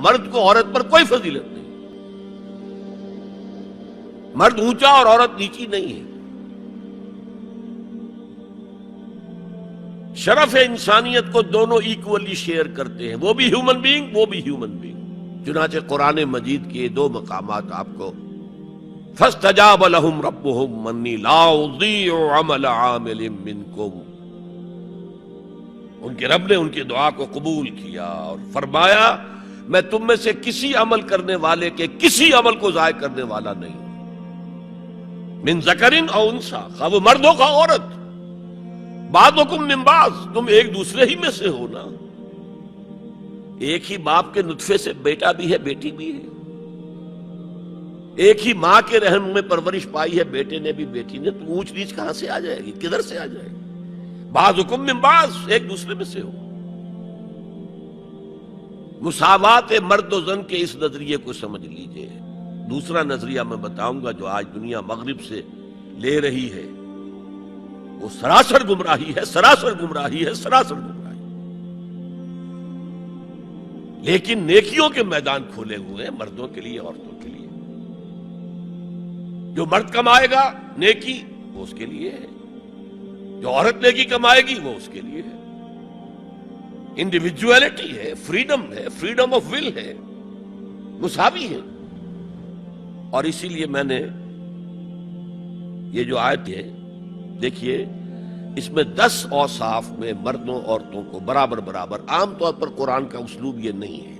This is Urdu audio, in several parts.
مرد کو عورت پر کوئی فضیلت نہیں، مرد اونچا اور عورت نیچی نہیں ہے۔ شرف انسانیت کو دونوں ایکولی شیئر کرتے ہیں، وہ بھی ہیومن بینگ، وہ بھی ہیومن بینگ۔ چنانچہ قرآن مجید کے دو مقامات آپ کو فَاسْتَجَابَ لَهُمْ رَبُّهُمْ أَنِّي لَا أُضِيعُ عَمَلَ عَامِلٍ مِّنكُمْ، ان کے رب نے ان کی دعا کو قبول کیا اور فرمایا میں تم میں سے کسی عمل کرنے والے کے کسی عمل کو ضائع کرنے والا نہیں ہوں۔ من ذکرن او انثی، خواہ وہ مرد ہو خواہ عورت، بعضکم من بعض، تم ایک دوسرے ہی میں سے ہو نا، ایک ہی باپ کے نطفے سے بیٹا بھی ہے بیٹی بھی ہے، ایک ہی ماں کے رحم میں پرورش پائی ہے بیٹے نے بھی بیٹی نے، تو اونچ نیچ کہاں سے آ جائے گی، کدھر سے آ جائے گی؟ بعضکم من بعض، ایک دوسرے میں سے ہو۔ مساوات مرد و زن کے اس نظریے کو سمجھ لیجئے۔ دوسرا نظریہ میں بتاؤں گا جو آج دنیا مغرب سے لے رہی ہے، وہ سراسر گمراہی ہے، سراسر گمراہی ہے، سراسر گمراہی۔ لیکن نیکیوں کے میدان کھولے ہوئے ہیں مردوں کے لیے عورتوں کے لیے۔ جو مرد کمائے گا نیکی وہ اس کے لیے ہے، جو عورت نیکی کمائے گی وہ اس کے لیے ہے۔ انڈیویجویلٹی ہے، فریڈم ہے، فریڈم آف ول ہے، مساوی ہے۔ اور اسی لیے میں نے یہ جو آیت ہے دیکھیے، اس میں 10 اوصاف میں مردوں عورتوں کو برابر برابر، عام طور پر قرآن کا اسلوب یہ نہیں ہے،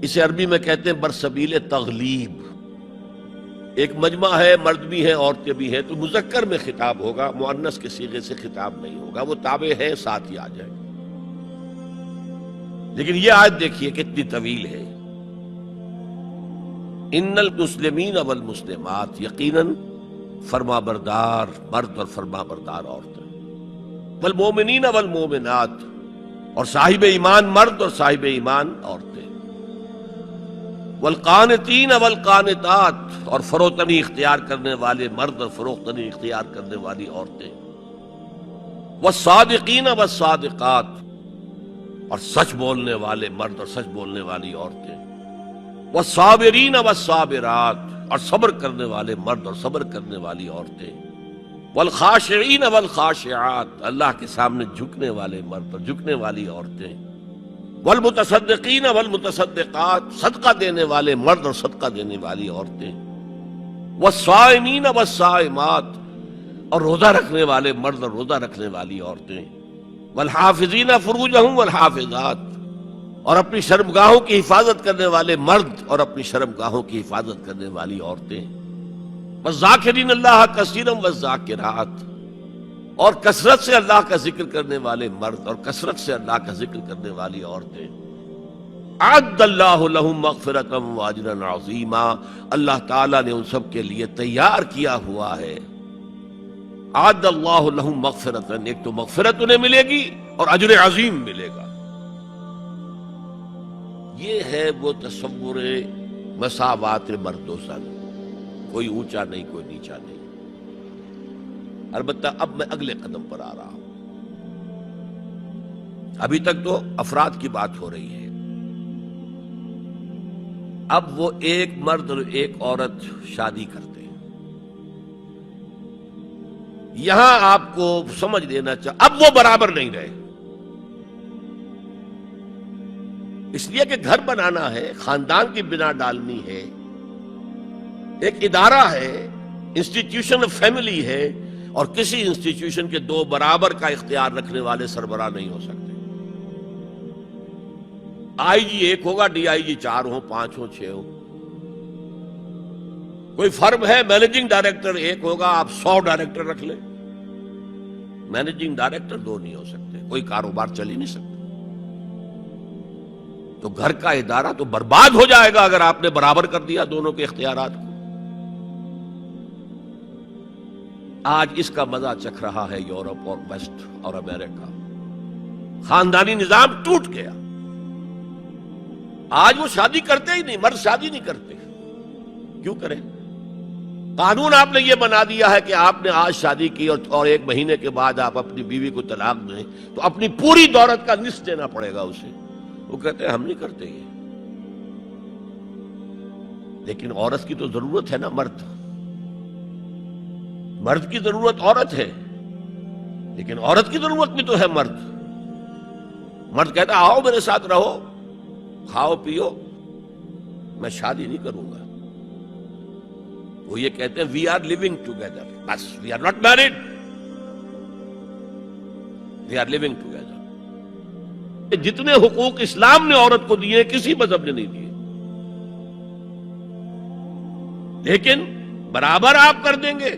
اسے عربی میں کہتے ہیں برسبیل تغلیب۔ ایک مجمع ہے، مرد بھی ہے عورتیں بھی ہیں، تو مذکر میں خطاب ہوگا، مؤنث کے صیغے سے خطاب نہیں ہوگا، وہ تابع ہے ساتھ ہی آ جائے گا۔ لیکن یہ آیت دیکھیے کتنی طویل ہے۔ ان المسلمین والمسلمات، یقیناً فرما بردار مرد اور فرما بردار عورتیں، والمومنین والمومنات، اور صاحب ایمان مرد اور صاحب ایمان عورتیں، والقانتین والقانتات، اور فروتنی اختیار کرنے والے مرد اور فروتنی اختیار کرنے والی عورتیں، والصادقین والصادقات، اور سچ بولنے والے مرد اور سچ بولنے والی عورتیں، والصابرین والصابرات، اور صبر کرنے والے مرد اور صبر کرنے والی عورتیں، والخاشعین والخاشعات، اللہ کے سامنے جھکنے والے مرد اور جھکنے والی عورتیں، والمتصدقین والمتصدقات، صدقہ دینے والے مرد اور صدقہ دینے والی عورتیں، والصائمین والصائمات، اور روزہ رکھنے والے مرد اور روزہ رکھنے والی عورتیں، والحافظین فروجہم والحافظات، اور اپنی شرمگاہوں کی حفاظت کرنے والے مرد اور اپنی شرمگاہوں کی حفاظت کرنے والی عورتیں، والذاکرین اللہ کثیرا والذاکرات، اور کثرت سے اللہ کا ذکر کرنے والے مرد اور کثرت سے اللہ کا ذکر کرنے والی عورتیں۔ اعد اللہ لہم مغفرۃ واجرا عظیما، اللہ تعالیٰ نے ان سب کے لیے تیار کیا ہوا ہے۔ اعد اللہ لہم مغفرۃ، ایک تو مغفرت انہیں ملے گی اور اجر عظیم ملے گا۔ یہ ہے وہ تصور مساوات مرد و زن، کوئی اونچا نہیں کوئی نیچا نہیں۔ البتہ اب میں اگلے قدم پر آ رہا ہوں۔ ابھی تک تو افراد کی بات ہو رہی ہے، اب وہ ایک مرد اور ایک عورت شادی کرتے ہیں۔ یہاں آپ کو سمجھ لینا چاہیے اب وہ برابر نہیں رہے، اس لیے کہ گھر بنانا ہے، خاندان کی بنا ڈالنی ہے، ایک ادارہ ہے، انسٹیٹیوشن آف فیملی ہے، اور کسی انسٹیٹیوشن کے دو برابر کا اختیار رکھنے والے سربراہ نہیں ہو سکتے۔ آئی جی ایک ہوگا، ڈی آئی جی 4 ہوں، 5 ہوں، 6 ہوں۔ کوئی فرم ہے، مینیجنگ ڈائریکٹر ایک ہوگا، آپ 100 ڈائریکٹر رکھ لیں، مینیجنگ ڈائریکٹر 2 نہیں ہو سکتے، کوئی کاروبار چل ہی نہیں سکتا۔ تو گھر کا ادارہ تو برباد ہو جائے گا اگر آپ نے برابر کر دیا دونوں کے اختیارات کو۔ آج اس کا مزہ چکھ رہا ہے یورپ اور ویسٹ اور امریکہ۔ خاندانی نظام ٹوٹ گیا، آج وہ شادی کرتے ہی نہیں، مرد شادی نہیں کرتے۔ کیوں کریں؟ قانون آپ نے یہ بنا دیا ہے کہ آپ نے آج شادی کی اور 1 مہینے کے بعد آپ اپنی بیوی کو طلاق دیں تو اپنی پوری دولت کا نصف دینا پڑے گا اسے۔ وہ کہتے ہیں ہم نہیں کرتے یہ، لیکن عورت کی تو ضرورت ہے نا، مرد کی ضرورت عورت ہے، لیکن عورت کی ضرورت بھی تو ہے مرد کہتا آؤ میرے ساتھ رہو، کھاؤ پیو، میں شادی نہیں کروں گا۔ وہ یہ کہتے ہیں وی آر لیونگ ٹوگیدر، بس we are not married, we are living together. جتنے حقوق اسلام نے عورت کو دیے کسی مذہب نے نہیں دیے، لیکن برابر آپ کر دیں گے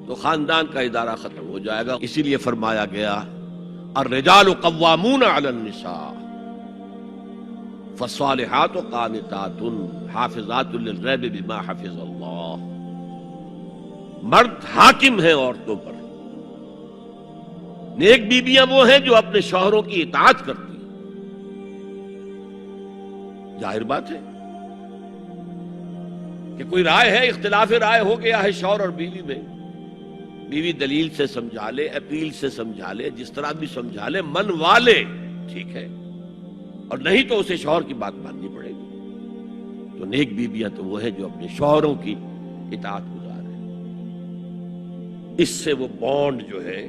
تو خاندان کا ادارہ ختم ہو جائے گا۔ اسی لیے فرمایا گیا الرجال قوامون علی النساء فالصالحات قانتات حافظات للغیب بما حفظ اللہ۔ مرد حاکم ہیں عورتوں پر، نیک بیویاں وہ ہیں جو اپنے شوہروں کی اطاعت کرتی ہیں۔ ظاہر بات ہے کہ کوئی رائے ہے، اختلاف رائے ہو گیا ہے شوہر اور بیوی میں، بیوی دلیل سے سمجھا لے، اپیل سے سمجھا لے، جس طرح بھی سمجھا لے، منوا لے، ٹھیک ہے، اور نہیں تو اسے شوہر کی بات ماننی پڑے گی۔ تو نیک بیویاں تو وہ ہیں جو اپنے شوہروں کی اطاعت گزار ہیں، اس سے وہ بانڈ جو ہے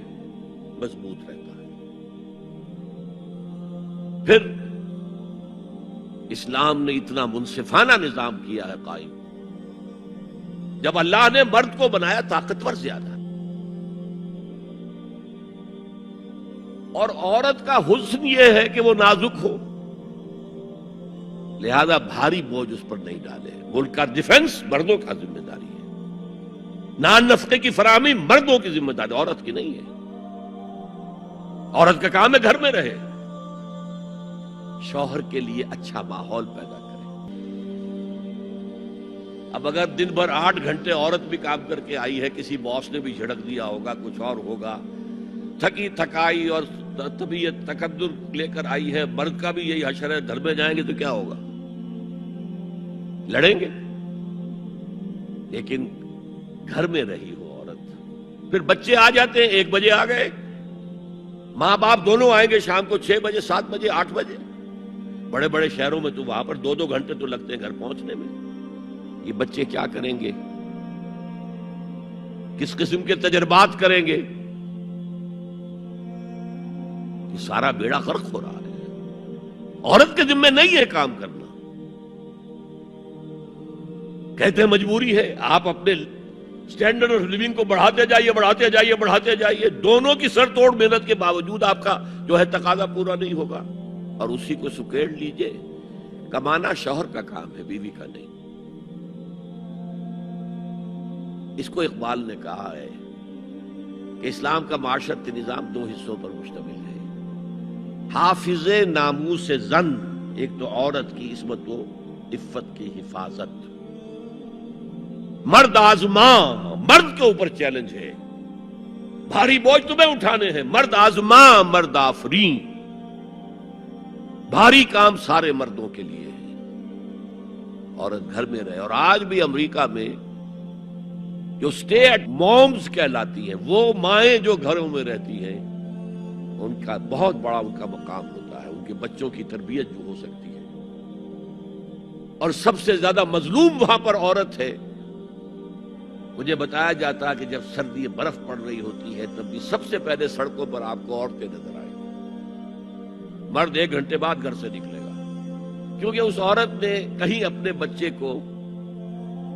مضبوط رہتا ہے۔ پھر اسلام نے اتنا منصفانہ نظام کیا ہے قائم، جب اللہ نے مرد کو بنایا طاقتور زیادہ، اور عورت کا حسن یہ ہے کہ وہ نازک ہو، لہذا بھاری بوجھ اس پر نہیں ڈالے۔ ملک کا ڈیفنس مردوں کا ذمہ داری ہے، نان نفقے کی فراہمی مردوں کی ذمہ داری، عورت کی نہیں ہے۔ عورت کا کام ہے گھر میں رہے، شوہر کے لیے اچھا ماحول پیدا کرے۔ اب اگر دن بھر 8 گھنٹے عورت بھی کام کر کے آئی ہے، کسی باس نے بھی جھڑک دیا ہوگا، کچھ اور ہوگا، تھکی تھکائی اور طبیعت تقدر لے کر آئی ہے، مرد کا بھی یہی حشر ہے، گھر میں جائیں گے تو کیا ہوگا؟ لڑیں گے۔ لیکن گھر میں رہی ہو عورت، پھر بچے آ جاتے ہیں، 1 بجے آ گئے، ماں باپ دونوں آئیں گے شام کو 6 بجے، 7 بجے، 8 بجے۔ بڑے بڑے شہروں میں تو وہاں پر 2 گھنٹے تو لگتے ہیں گھر پہنچنے میں۔ یہ بچے کیا کریں گے؟ کس قسم کے تجربات کریں گے؟ یہ سارا بیڑا غرق ہو رہا ہے، عورت کے ذمہ نہیں ہے کام کرنا۔ کہتے ہیں مجبوری ہے، آپ اپنے سٹینڈرڈ آف لیونگ کو بڑھاتے جائیے، بڑھاتے جائیے، بڑھاتے جائیے، دونوں کی سر توڑ محنت کے باوجود آپ کا جو ہے تقاضا پورا نہیں ہوگا، اور اسی کو سکیڑ لیجئے۔ کمانا شوہر کا کام ہے، بیوی کا نہیں۔ اس کو اقبال نے کہا ہے کہ اسلام کا معاشرتی نظام 2 حصوں پر مشتمل ہے، حافظ ناموس زن، ایک تو عورت کی عصمت و عفت کی حفاظت، مرد آزماں، مرد کے اوپر چیلنج ہے، بھاری بوجھ تمہیں اٹھانے ہیں، مرد آزماں مرد آفرین، بھاری کام سارے مردوں کے لیے ہے، عورت گھر میں رہے۔ اور آج بھی امریکہ میں جو سٹے ایٹ مومز کہلاتی ہیں، وہ مائیں جو گھروں میں رہتی ہیں، ان کا بہت بڑا ان کا مقام ہوتا ہے، ان کے بچوں کی تربیت جو ہو سکتی ہے۔ اور سب سے زیادہ مظلوم وہاں پر عورت ہے۔ مجھے بتایا جاتا ہے کہ جب سردی برف پڑ رہی ہوتی ہے تب بھی سب سے پہلے سڑکوں پر آپ کو عورتیں نظر آئیں گی، مرد 1 گھنٹے بعد گھر سے نکلے گا، کیونکہ اس عورت نے کہیں اپنے بچے کو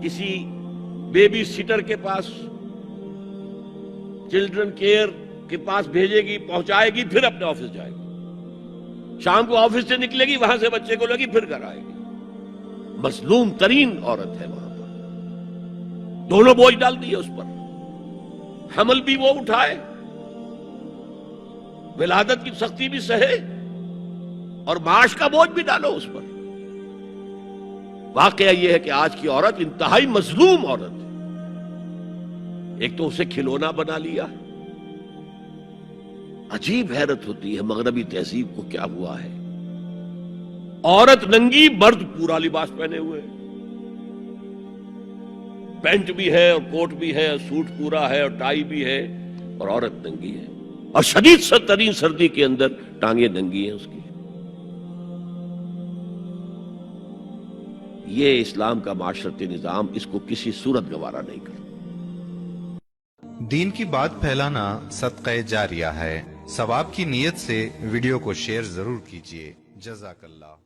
کسی بیبی سیٹر کے پاس، چلڈرن کیئر کے پاس بھیجے گی، پہنچائے گی، پھر اپنے آفس جائے گی، شام کو آفس سے نکلے گی، وہاں سے بچے کو لگی، پھر گھر آئے گی۔ مظلوم ترین عورت ہے وہاں پر، دونوں بوجھ ڈال دیے اس پر، حمل بھی وہ اٹھائے، ولادت کی سختی بھی سہے، اور معاش کا بوجھ بھی ڈالو اس پر۔ واقعہ یہ ہے کہ آج کی عورت انتہائی مظلوم عورت ہے۔ ایک تو اسے کھلونا بنا لیا، عجیب حیرت ہوتی ہے مغربی تہذیب کو کیا ہوا ہے، عورت ننگی، مرد پورا لباس پہنے ہوئے، پینٹ بھی ہے اور کوٹ بھی ہے، سوٹ پورا ہے اور ٹائی بھی ہے، اور عورت ننگی ہے، اور شدید ترین سردی کے اندر ٹانگیں ننگی ہیں اس کی۔ یہ اسلام کا معاشرتی نظام اس کو کسی صورت گوارا نہیں کرتا۔ دین کی بات پھیلانا صدقہ جاریہ ہے۔ ثواب کی نیت سے ویڈیو کو شیئر ضرور کیجیے۔ جزاک اللہ۔